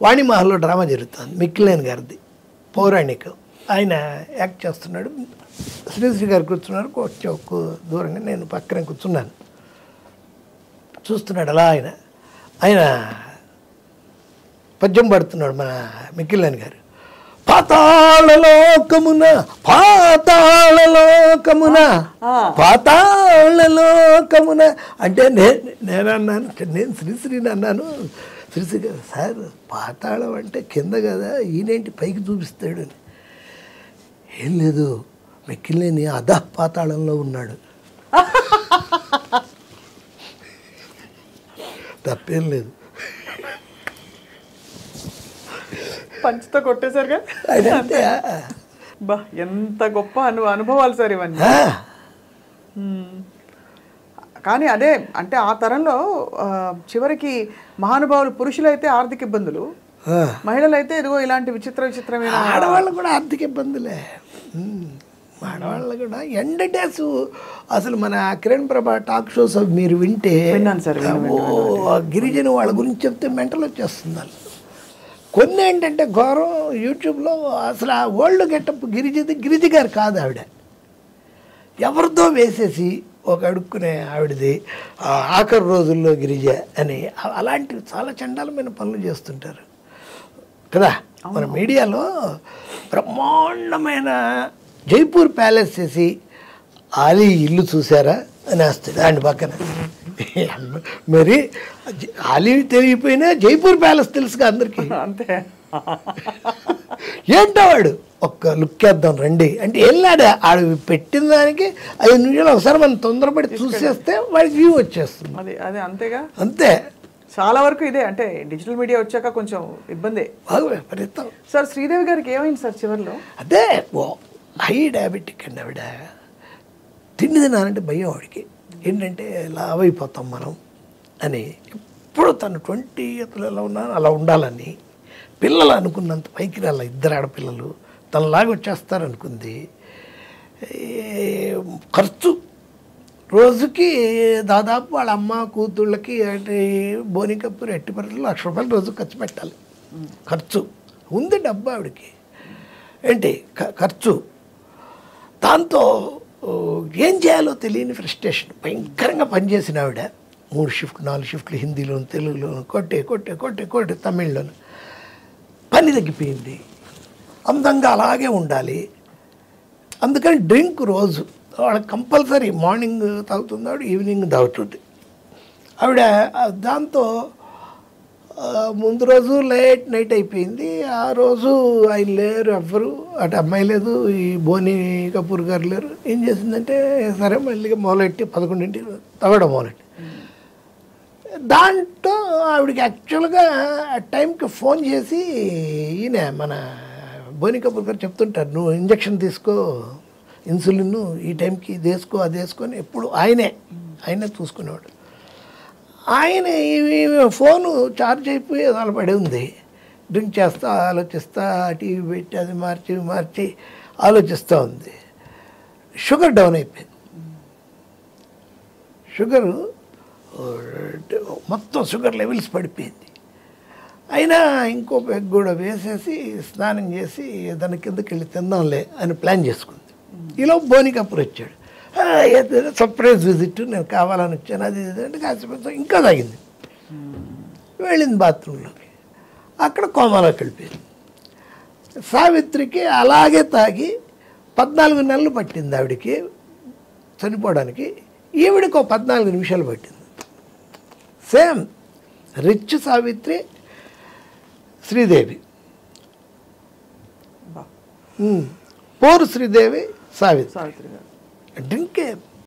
వాణిమహల్లో drama జరుగుతుంది, మిక్కిలేని గారిది పౌరాణికం. ఆయన యాక్ట్ చేస్తున్నాడు, శ్రీశ్రీ గారు కూర్చున్నారు కొంచెం దూరంగా, నేను పక్కన కూర్చున్నాను. చూస్తున్నాడు అలా ఆయన పద్యం పడుతున్నాడు మన మిక్కిలేని గారు. పాతాళలోకమున పాతాళలోకమున పాతాళలోకమున అంటే నేనన్నాను, నేను శ్రీశ్రీని అన్నాను. శ్రీశ్రీ గారు సార్ పాతాళం అంటే కింద కదా, ఈయనేంటి పైకి చూపిస్తాడు అని. ఏం లేదు, మిక్కిలేని అధః పాతాళంలో ఉన్నాడు. తప్పేం లేదు. పంచుతో కొట్టేశారుగా. బా ఎంత గొప్ప అనుభవాలు సార్ ఇవన్నీ. కానీ అదే అంటే ఆ తరంలో చివరికి మహానుభావులు పురుషులైతే ఆర్థిక ఇబ్బందులు, మహిళలైతే ఇదిగో ఇలాంటి విచిత్రమైన. ఆడవాళ్ళు కూడా ఆర్థిక ఇబ్బందులే. ఆడవాళ్ళు కూడా ఎండ్ డేస్ అసలు మన కిరణ్ ప్రభా టాక్ షోస్ మీరు వింటే విన్నాను సార్. గిరిజన వాళ్ళ గురించి చెప్తే మెంటల్ వచ్చేస్తుంది వాళ్ళు. కొన్ని ఏంటంటే ఘోరం యూట్యూబ్లో అసలు ఆ ఓల్డ్ గెటప్ గిరిజ గారు కాదు, ఆవిడ ఎవరితో వేసేసి ఒక అడుక్కునే ఆవిడది ఆఖరి రోజుల్లో గిరిజ అని అలాంటివి చాలా చండాలమైన పనులు చేస్తుంటారు కదా. మన మీడియాలో బ్రహ్మాండమైన జైపూర్ ప్యాలెస్ చేసి ఆలీ ఇల్లు చూసారా అని వేస్తాడు ఆయన పక్కన. మరి ఆలీ తెలియపోయినా జైపూర్ ప్యాలెస్ తెలుసుగా అందరికీ. అంతే. ఏంటో వాడు ఒక్క లుక్ వేద్దాం రండి అంటే వెళ్ళాడు. ఆడు పెట్టిన దానికి 5 నిమిషాలు ఒకసారి మనం తొందరపడి చూసేస్తే వాడికి వ్యూ వచ్చేస్తుంది. అది అంతేగా. అంతే. చాలా వరకు ఇదే అంటే డిజిటల్ మీడియా వచ్చాక కొంచెం ఇబ్బంది విపరీతం. సార్ శ్రీదేవి గారికి ఏమైంది సార్ చివరిలో? అదే హై డయాబెటిక్ అండి ఆవిడ. తిండి తినాలంటే భయం ఆవిడకి. ఏంటంటే లావ్ అయిపోతాం మనం అని. ఎప్పుడు తను 20 ఎలా ఉన్నాను అలా ఉండాలని, పిల్లలు అనుకున్నంత పైకి రాల, 2 ఆడపిల్లలు తనలాగా వచ్చేస్తారనుకుంది. ఖర్చు రోజుకి దాదాపు వాళ్ళ అమ్మ కూతుళ్ళకి అంటే బోని కపూర్ ఎట్టి పరిస్థితుల్లో ₹1,00,000 రోజు ఖర్చు పెట్టాలి. ఖర్చు ఉంది డబ్బు ఆవిడకి. ఏంటి ఖర్చు. దాంతో ఏం చేయాలో తెలియని ఫ్రస్ట్రేషన్. భయంకరంగా పనిచేసిన ఆవిడ 3 షిఫ్ట్లు 4 షిఫ్ట్లు హిందీలోను తెలుగులోను కొట్టి తమిళ్లోను. పని తగ్గిపోయింది. అందంగా అలాగే ఉండాలి. అందుకని డ్రింక్ రోజు వాళ్ళకి కంపల్సరీ మార్నింగ్ తాగుతుంది ఆవిడ, ఈవినింగ్ తాగుతుంది ఆవిడ. దాంతో ముందు రోజు లేట్ నైట్ అయిపోయింది. ఆ రోజు ఆయన లేరు, ఎవ్వరు అటు అమ్మాయి లేదు, ఈ బోని కపూర్ గారు లేరు. ఏం చేసిందంటే సరే మళ్ళీ మొదలెట్టి 11ంటికి తాగడం మొదలెట్టి. దాంట్లో ఆవిడకి యాక్చువల్గా ఆ టైంకి ఫోన్ చేసి ఈయన మన బోని కపూర్ గారు చెప్తుంటారు, నువ్వు ఇంజక్షన్ తీసుకో, ఇన్సులిన్ ఈ టైంకి ఇది వేసుకో అది వేసుకొని ఎప్పుడు ఆయనే చూసుకునేవాడు. ఆయన ఫోను ఛార్జ్ అయిపోయి అలా పడి ఉంది. డ్రింక్ చేస్తా ఆలోచిస్తా, టీవీ పెట్టి అది మార్చి ఆలోచిస్తూ ఉంది. షుగర్ డౌన్ అయిపోయింది. షుగరు మొత్తం షుగర్ లెవెల్స్ పడిపోయింది. అయినా ఇంకో పెగ్ కూడా వేసేసి స్నానం చేసి దాని కిందకి వెళ్ళి తిందాంలే అని ప్లాన్ చేసుకుంది. ఈలో బోని కపూర్ వచ్చాడు. సర్ప్రైజ్ విజిట్, నేను కావాలని వచ్చాను అది అంటే కాసేపు ఇంకా తాగింది. వెళ్ళింది బాత్రూంలోకి. అక్కడ కోమాలోకి వెళ్ళిపోయింది. సావిత్రికి అలాగే తాగి 14 నెలలు పట్టింది ఆవిడికి చనిపోవడానికి. ఈవిడికి 14 నిమిషాలు పట్టింది. Same rich Savitri, Sridevi. Poor Sridevi, Savitri. డ్రింకే